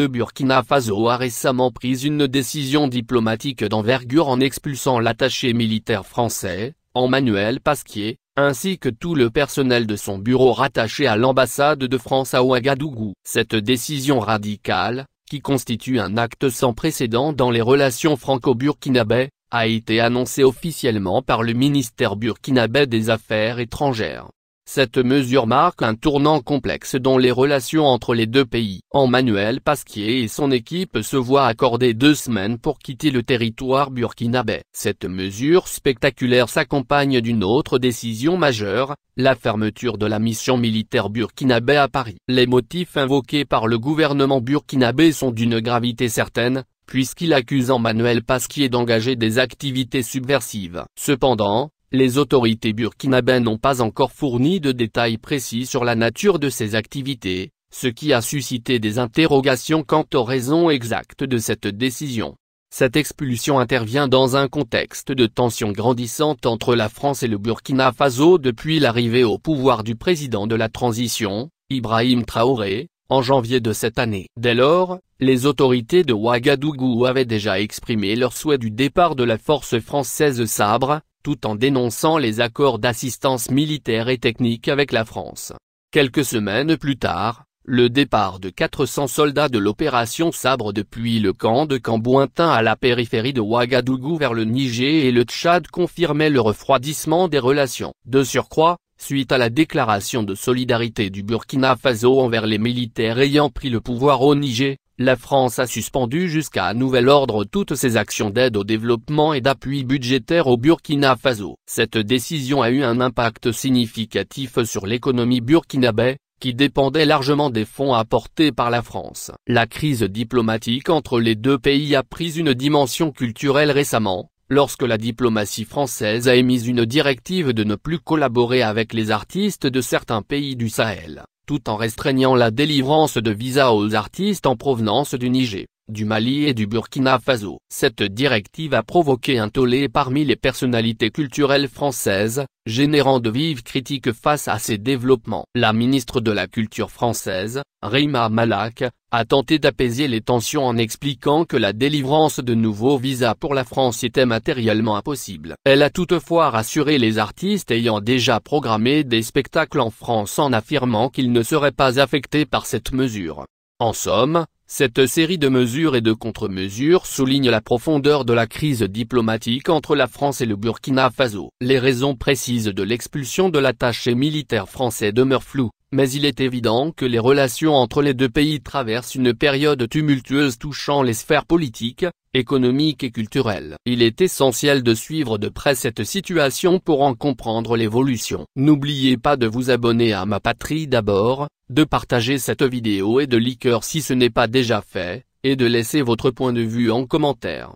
Le Burkina Faso a récemment pris une décision diplomatique d'envergure en expulsant l'attaché militaire français, Emmanuel Pasquier, ainsi que tout le personnel de son bureau rattaché à l'ambassade de France à Ouagadougou. Cette décision radicale, qui constitue un acte sans précédent dans les relations franco-burkinabais, a été annoncée officiellement par le ministère burkinabé des Affaires étrangères. Cette mesure marque un tournant complexe dans les relations entre les deux pays. Emmanuel Pasquier et son équipe se voient accorder 2 semaines pour quitter le territoire burkinabé. Cette mesure spectaculaire s'accompagne d'une autre décision majeure, la fermeture de la mission militaire burkinabé à Paris. Les motifs invoqués par le gouvernement burkinabé sont d'une gravité certaine, puisqu'il accuse Emmanuel Pasquier d'engager des activités subversives. Cependant, les autorités burkinabées n'ont pas encore fourni de détails précis sur la nature de ces activités, ce qui a suscité des interrogations quant aux raisons exactes de cette décision. Cette expulsion intervient dans un contexte de tensions grandissantes entre la France et le Burkina Faso depuis l'arrivée au pouvoir du président de la transition, Ibrahim Traoré, en janvier de cette année. Dès lors, les autorités de Ouagadougou avaient déjà exprimé leur souhait du départ de la force française Sabre, tout en dénonçant les accords d'assistance militaire et technique avec la France. Quelques semaines plus tard, le départ de 400 soldats de l'opération Sabre depuis le camp de Cambouintin à la périphérie de Ouagadougou vers le Niger et le Tchad confirmait le refroidissement des relations. De surcroît, suite à la déclaration de solidarité du Burkina Faso envers les militaires ayant pris le pouvoir au Niger, la France a suspendu jusqu'à nouvel ordre toutes ses actions d'aide au développement et d'appui budgétaire au Burkina Faso. Cette décision a eu un impact significatif sur l'économie burkinabé, qui dépendait largement des fonds apportés par la France. La crise diplomatique entre les deux pays a pris une dimension culturelle récemment, lorsque la diplomatie française a émis une directive de ne plus collaborer avec les artistes de certains pays du Sahel, tout en restreignant la délivrance de visas aux artistes en provenance du Niger, du Mali et du Burkina Faso. Cette directive a provoqué un tollé parmi les personnalités culturelles françaises, générant de vives critiques face à ces développements. La ministre de la Culture française, Rima Malak, a tenté d'apaiser les tensions en expliquant que la délivrance de nouveaux visas pour la France était matériellement impossible. Elle a toutefois rassuré les artistes ayant déjà programmé des spectacles en France en affirmant qu'ils ne seraient pas affectés par cette mesure. En somme, cette série de mesures et de contre-mesures souligne la profondeur de la crise diplomatique entre la France et le Burkina Faso. Les raisons précises de l'expulsion de l'attaché militaire français demeurent floues, mais il est évident que les relations entre les deux pays traversent une période tumultueuse touchant les sphères politiques, économiques et culturelles. Il est essentiel de suivre de près cette situation pour en comprendre l'évolution. N'oubliez pas de vous abonner à Ma Patrie d'abord, de partager cette vidéo et de liker si ce n'est pas déjà fait, et de laisser votre point de vue en commentaire.